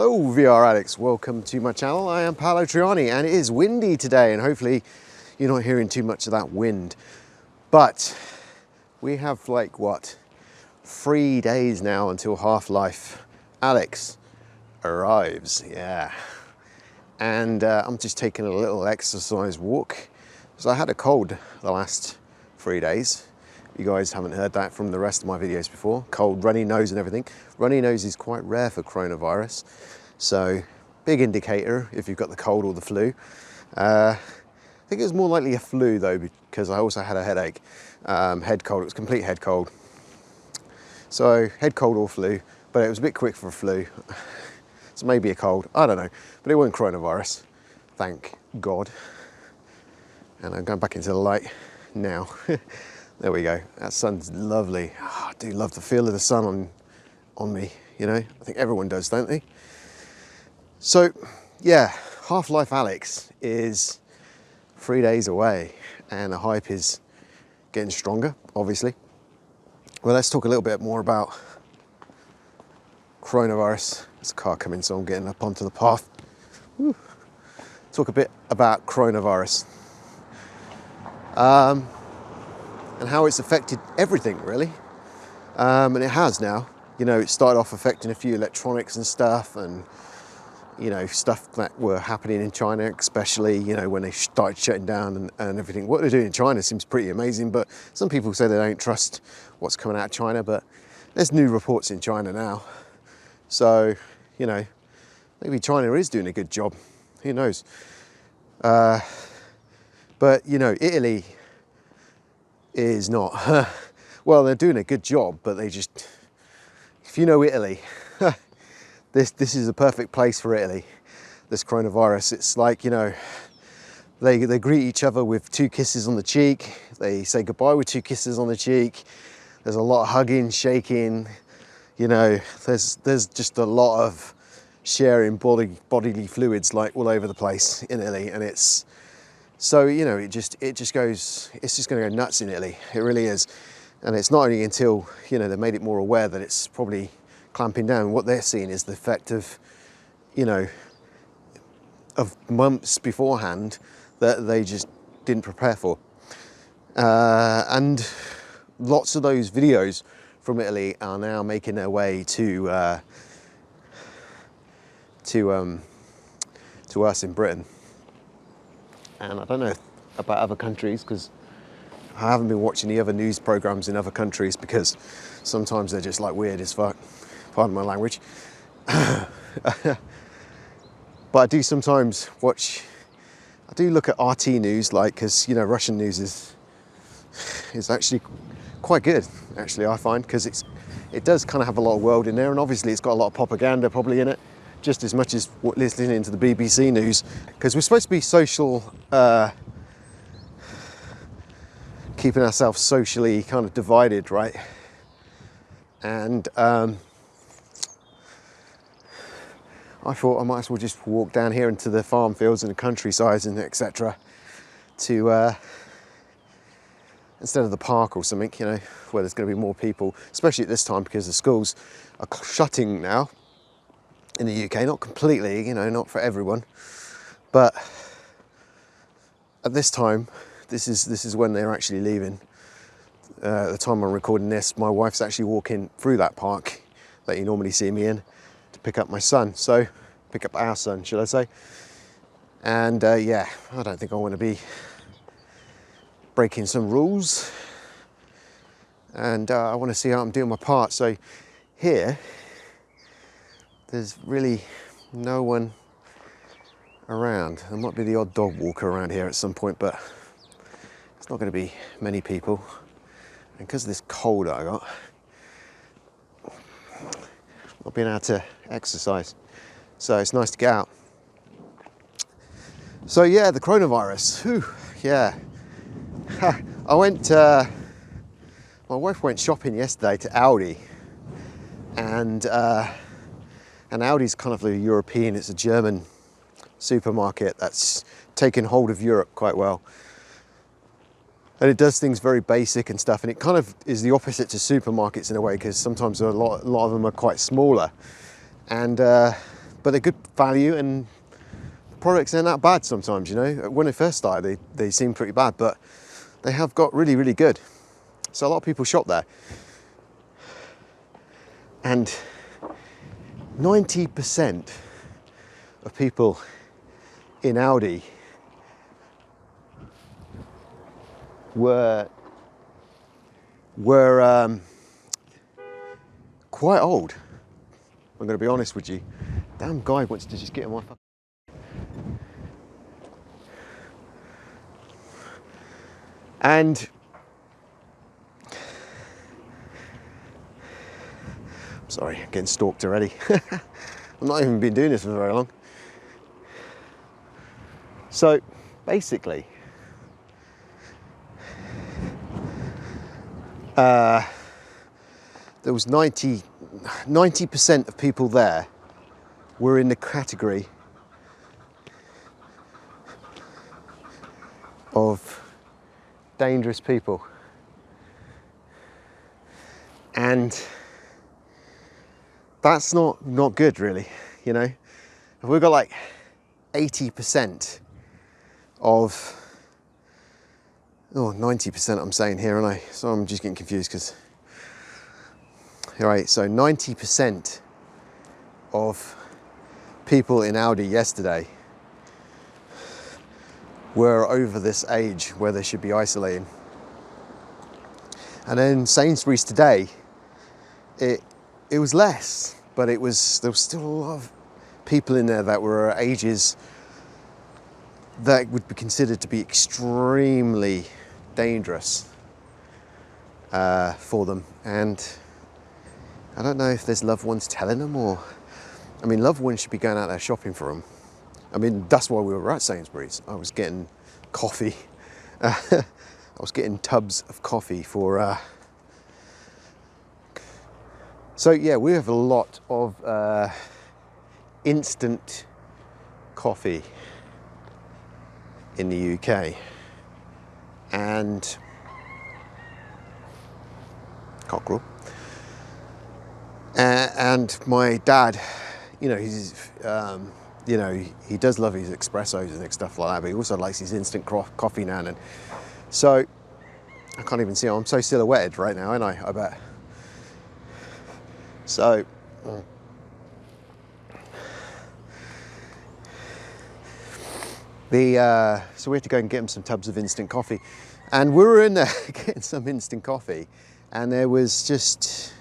Hello VR addicts, welcome to my channel. I am Paolo Trianni and it is windy today and hopefully you're not hearing too much of that wind. But we have like what, 3 days now until Half-Life Alyx arrives, yeah. And I'm just taking a little exercise walk. So I had a cold the last 3 days. You guys haven't heard that from the rest of my videos before. Cold, runny nose and everything. Runny nose is quite rare for coronavirus. So big indicator if you've got the cold or the flu. I think it was more likely a flu though, because I also had a headache. Head cold, it was complete head cold. So head cold or flu, but it was a bit quick for a flu. So maybe a cold, I don't know. But it wasn't coronavirus, thank God. And I'm going back into the light now. There we go, that sun's lovely. Oh, I do love the feel of the sun on me, you know? I think everyone does, don't they? So, yeah, Half-Life Alyx is 3 days away and the hype is getting stronger, obviously. Well, let's talk a little bit more about coronavirus. There's a car coming, so I'm getting up onto the path. Woo. Talk a bit about coronavirus. And how it's affected everything, really. And it has now. You know, it started off affecting a few electronics and stuff, and, you know, stuff that were happening in China, especially, you know, when they started shutting down and everything. What they're doing in China seems pretty amazing, but some people say they don't trust what's coming out of China, but there's new reports in China now. So, you know, maybe China is doing a good job. Who knows? But, you know, Italy is not. Well, they're doing a good job, but they just, if you know Italy, this is a perfect place for Italy, this coronavirus. It's like, you know, they greet each other with 2 kisses on the cheek. They say goodbye with 2 kisses on the cheek. There's a lot of hugging, shaking, you know, there's just a lot of sharing bodily fluids like all over the place in Italy, and it's, so, you know, it's just going to go nuts in Italy. It really is. And it's not only until, you know, they made it more aware that it's probably clamping down. What they're seeing is the effect of, you know, of months beforehand that they just didn't prepare for. And lots of those videos from Italy are now making their way to us in Britain. And I don't know about other countries, because I haven't been watching the other news programs in other countries, because sometimes they're just like weird as fuck, pardon my language. But I do sometimes watch, I do look at RT news, like, because, you know, Russian news is actually quite good, actually, I find, because it does kind of have a lot of world in there, and obviously it's got a lot of propaganda probably in it, just as much as listening to the BBC news, because we're supposed to be social, keeping ourselves socially kind of divided, right? And I thought I might as well just walk down here into the farm fields and the countryside and etc. to instead of the park or something, you know, where there's going to be more people, especially at this time, because the schools are shutting now in the UK, not completely, you know, not for everyone, but at this time, this is when they're actually leaving. At the time I'm recording this, my wife's actually walking through that park that you normally see me in to pick up my son, so pick up our son, should I say. And yeah, I don't think I want to be breaking some rules, and I want to see how I'm doing my part. So here, there's really no one around. There might be the odd dog walker around here at some point, but it's not going to be many people. And because of this cold I got, not being able to exercise. So it's nice to get out. So yeah, the coronavirus, whew, yeah. I went, my wife went shopping yesterday to Aldi, and Aldi's kind of a European, it's a German supermarket that's taken hold of Europe quite well. And it does things very basic and stuff, and it kind of is the opposite to supermarkets in a way, because sometimes a lot of them are quite smaller. And but they're good value, and the products aren't that bad sometimes, you know. When they first started, they seemed pretty bad, but they have got really, really good. So a lot of people shop there. And 90% of people in Audi were quite old. I'm going to be honest with you. Damn guy wants to just get in my fucking... And I'm sorry, I'm getting stalked already. I've not even been doing this for very long. So basically, there was 90% of people there were in the category of dangerous people. And that's not good, really, you know. If we've got like 80% of, 90% I'm saying here, aren't I? So I'm just getting confused because, all right, so 90% of people in Audi yesterday were over this age where they should be isolating. And then Sainsbury's today, it was less, but there was still a lot of people in there that were ages that would be considered to be extremely dangerous for them. And I don't know if there's loved ones telling them, or, I mean, loved ones should be going out there shopping for them. I mean, that's why we were at Sainsbury's. I was getting coffee. I was getting tubs of coffee for... So yeah, we have a lot of instant coffee in the UK. And cockerel. And my dad, you know, he's... you know, he does love his espressos and stuff like that, but he also likes his instant coffee now and then. So, I can't even see him. I'm so silhouetted right now, aren't I bet. So, so we had to go and get him some tubs of instant coffee. And we were in there getting some instant coffee, and there was just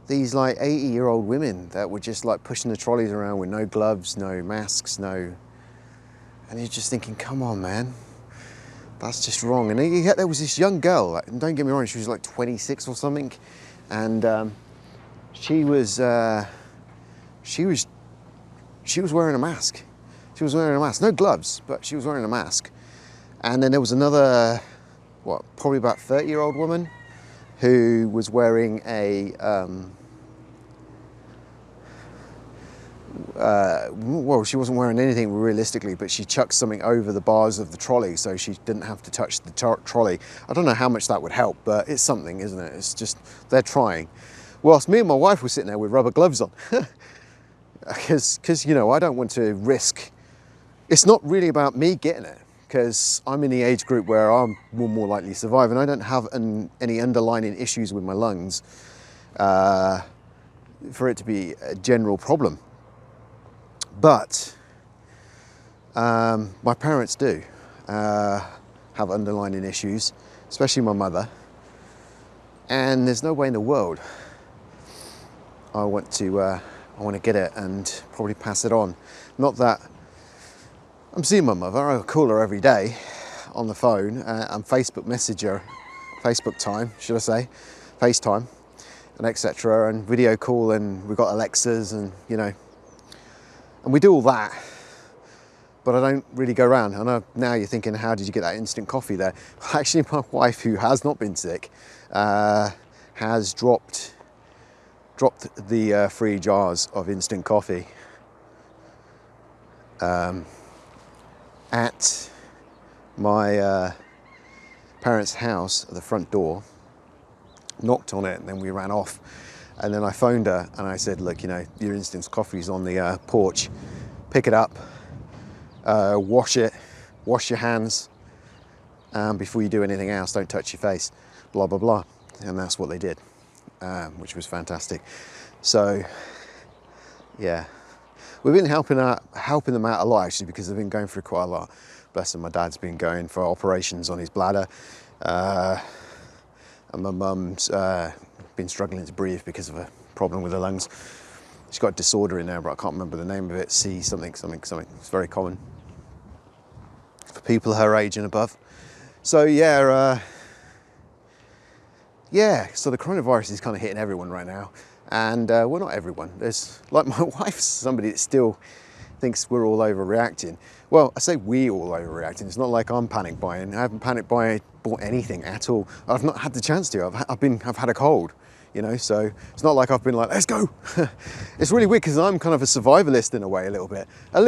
these like 80-year-old women that were just like pushing the trolleys around with no gloves, no masks, and you're just thinking, come on, man, that's just wrong. And yet there was this young girl, and don't get me wrong, she was like 26 or something, and she was wearing a mask. She was wearing a mask, no gloves, but she was wearing a mask. And then there was another, probably about 30-year-old woman who was wearing a, well, she wasn't wearing anything realistically, but she chucked something over the bars of the trolley so she didn't have to touch the trolley. I don't know how much that would help, but it's something, isn't it? It's just, they're trying. Whilst me and my wife were sitting there with rubber gloves on. Because, you know, I don't want to risk, it's not really about me getting it, because I'm in the age group where I'm more likely to survive, and I don't have any underlying issues with my lungs for it to be a general problem. But my parents do have underlying issues, especially my mother, and there's no way in the world I want to get it and probably pass it on. Not that I'm seeing my mother, I call her every day on the phone and Facebook Messenger, Facebook time, should I say, FaceTime, and etc. and video call, and we've got Alexas, and you know, and we do all that, but I don't really go around. I know now you're thinking, how did you get that instant coffee there? Actually, my wife, who has not been sick, has dropped the 3 jars of instant coffee at my parents' house at the front door, knocked on it, and then we ran off. And then I phoned her and I said, look, you know, your instant coffee's on the porch. Pick it up, wash it, wash your hands before you do anything else. Don't touch your face, blah, blah, blah. And that's what they did, which was fantastic. So, yeah. We've been helping them out a lot, actually, because they've been going through quite a lot. Bless them, my dad's been going for operations on his bladder. And my mum's been struggling to breathe because of a problem with her lungs. She's got a disorder in there, but I can't remember the name of it. C something, something, something. It's very common for people her age and above. So yeah, so the coronavirus is kind of hitting everyone right now. And well, not everyone. There's, like, my wife's somebody that still thinks we're all overreacting. Well, I say we all overreacting. It's not like I'm panic buying. I haven't bought anything at all. I've not had the chance to. I've had a cold, you know, so it's not like I've been like, let's go. It's really weird because I'm kind of a survivalist in a way, a little bit. I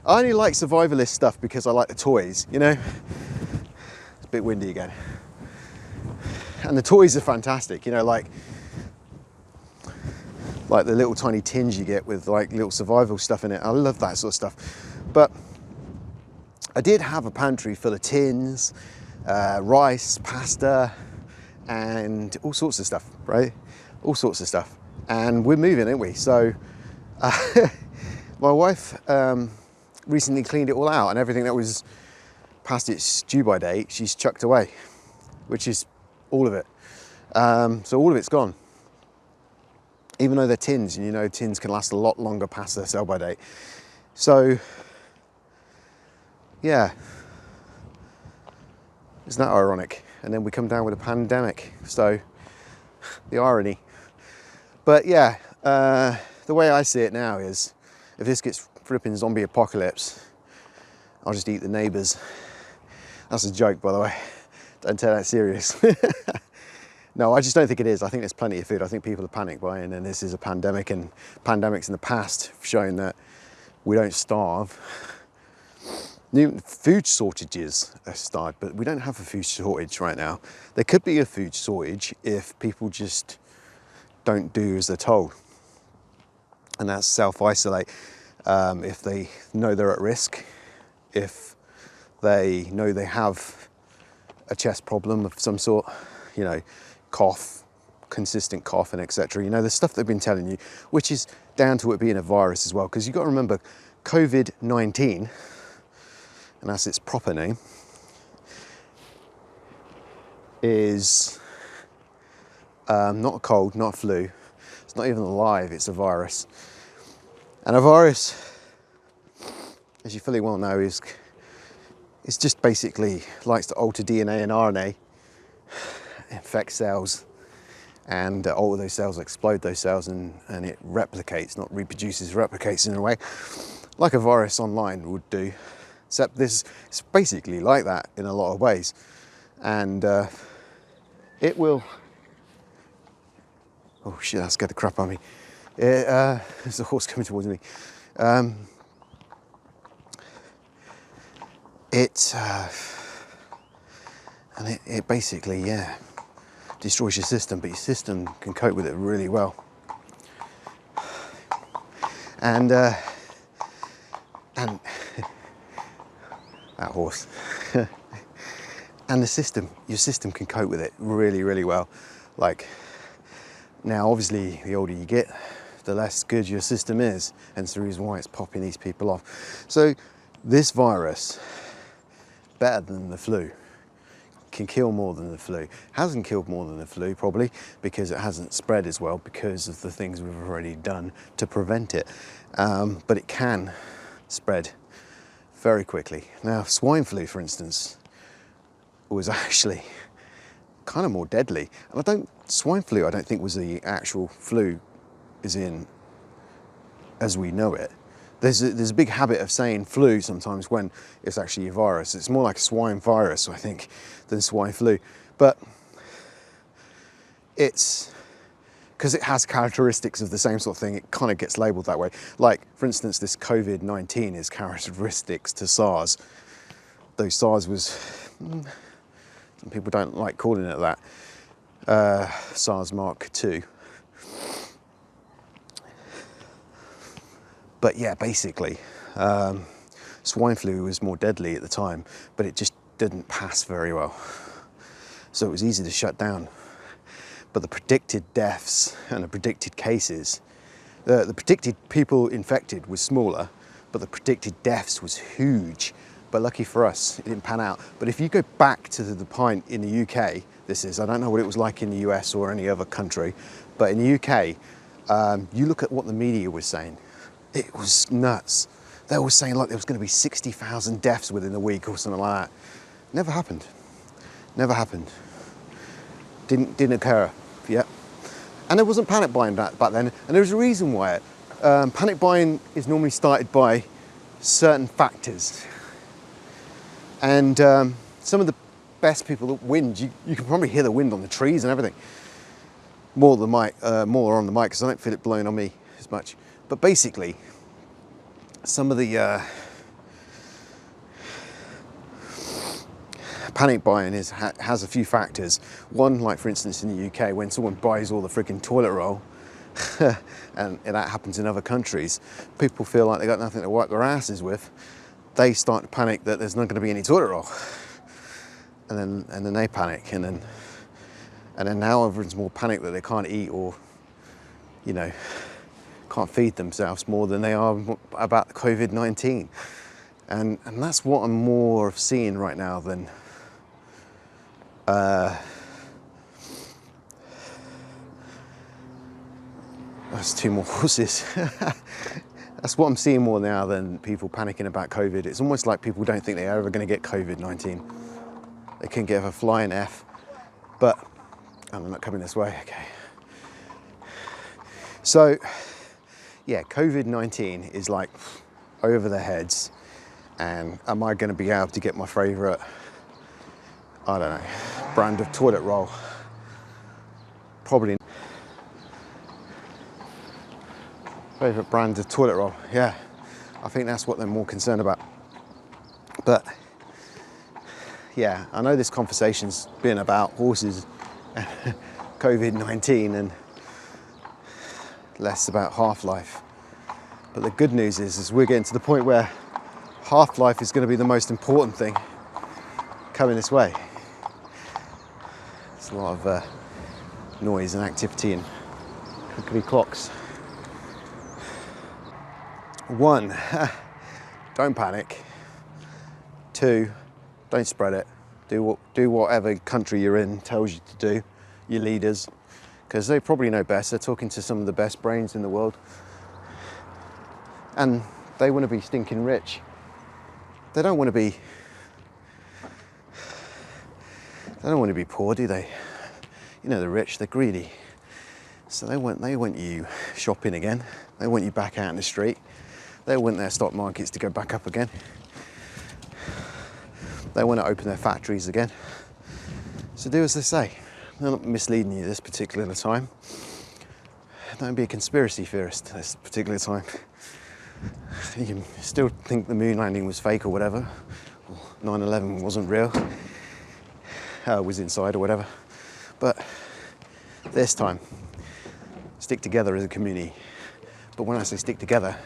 only like survivalist stuff because I like the toys, you know. It's a bit windy again. And the toys are fantastic, you know, like the little tiny tins you get with like little survival stuff in it. I love that sort of stuff. But I did have a pantry full of tins, rice, pasta, and all sorts of stuff, right? All sorts of stuff. And we're moving, aren't we? So my wife recently cleaned it all out, and everything that was past its due by date, she's chucked away, which is all of it. So all of it's gone. Even though they're tins, and you know tins can last a lot longer past their sell by date. So, yeah. Isn't that ironic? And then we come down with a pandemic. So, the irony. But yeah, the way I see it now is, if this gets flipping zombie apocalypse, I'll just eat the neighbours. That's a joke, by the way. Don't take that serious. No, I just don't think it is. I think there's plenty of food. I think people are panic buying, and this is a pandemic, and pandemics in the past have shown that we don't starve. Food shortages are starved, but we don't have a food shortage right now. There could be a food shortage if people just don't do as they're told. And that's self-isolate. If they know they're at risk, if they know they have a chest problem of some sort, you know, cough, consistent cough, and etc. You know, the stuff they've been telling you, which is down to it being a virus as well, because you've got to remember, COVID-19, and that's its proper name, is not a cold, not a flu. It's not even alive, it's a virus. And a virus, as you fully well know, is just basically likes to alter DNA and RNA, infect cells, and all of those cells explode those cells, and it replicates, not reproduces, replicates in a way like a virus online would do, except this it's basically like that in a lot of ways. And it will, oh shit, that scared the crap out of me. There's a horse coming towards me. It basically, yeah, destroys your system, but your system can cope with it really well. And that horse. And your system can cope with it really, really well. Like, now obviously the older you get, the less good your system is, hence the reason why it's popping these people off. So this virus, better than the flu, can kill more than the flu. Hasn't killed more than the flu, probably because it hasn't spread as well because of the things we've already done to prevent it. But it can spread very quickly. Now, swine flu, for instance, was actually kind of more deadly. And swine flu, I don't think was the actual flu as we know it. There's a big habit of saying flu sometimes when it's actually a virus. It's more like a swine virus, I think, than swine flu. But it's, because it has characteristics of the same sort of thing, it kind of gets labelled that way. Like, for instance, this COVID-19 is characteristics to SARS. Though SARS was, some people don't like calling it that, SARS Mark II. But yeah, basically, swine flu was more deadly at the time, but it just didn't pass very well. So it was easy to shut down. But the predicted deaths and the predicted cases, the predicted people infected was smaller, but the predicted deaths was huge. But lucky for us, it didn't pan out. But if you go back to the point in the UK, I don't know what it was like in the US or any other country, but in the UK, you look at what the media was saying, it was nuts. They were saying like there was going to be 60,000 deaths within a week or something like that. Never happened. Never happened. Didn't occur. Yeah. And there wasn't panic buying back then. And there's a reason why. Panic buying is normally started by certain factors. And some of the best people that wind, you can probably hear the wind on the trees and everything. More on the mic, because I don't feel it blowing on me as much. But basically, some of the panic buying has a few factors. One, like for instance in the UK, when someone buys all the freaking toilet roll, and that happens in other countries, people feel like they got nothing to wipe their asses with. They start to panic that there's not going to be any toilet roll, and then they panic, and then now everyone's more panicked that they can't eat or, you know, can't feed themselves more than they are about COVID-19, and that's what I'm more of seeing right now than that's two more horses. That's what I'm seeing more now than people panicking about COVID. It's almost like people don't think they're ever going to get COVID-19. They couldn't give a flying F, but I'm not coming this way, okay. So, yeah, COVID-19 is like over their heads, and am I going to be able to get my favourite, I don't know, brand of toilet roll? Probably. Favourite brand of toilet roll, yeah. I think that's what they're more concerned about. But yeah, I know this conversation's been about horses, COVID-19, and less about half-life. But the good news is we're getting to the point where half-life is going to be the most important thing coming this way. There's a lot of noise and activity and clickety clocks. One, don't panic. Two, don't spread it. Do whatever country you're in tells you to do, your leaders, because they probably know best. They're talking to some of the best brains in the world, and they want to be stinking rich. They don't want to be poor, do they? You know, the rich, they're greedy. So they want you shopping again. They want you back out in the street. They want their stock markets to go back up again. They want to open their factories again. So do as they say. They're not misleading you this particular time. Don't be a conspiracy theorist this particular time. You can still think the moon landing was fake or whatever. 9/11 wasn't real. Was inside or whatever. But this time, stick together as a community. But when I say stick together,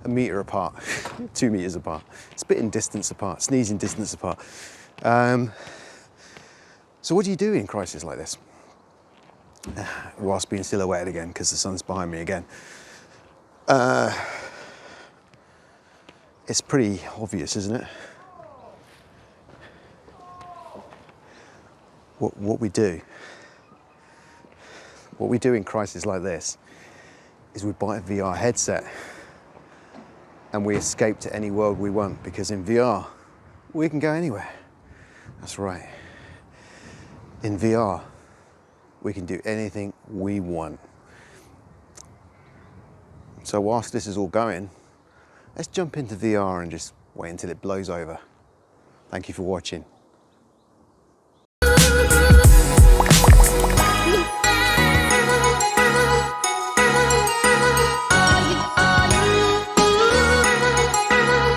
a metre apart, 2 metres apart, spitting distance apart, sneezing distance apart. So what do you do in crisis like this? Whilst being silhouetted again, because the sun's behind me again. It's pretty obvious, isn't it? What we do in crisis like this is we buy a VR headset and we escape to any world we want, because in VR, we can go anywhere. That's right. In VR, we can do anything we want. So whilst this is all going, let's jump into VR and just wait until it blows over. Thank you for watching.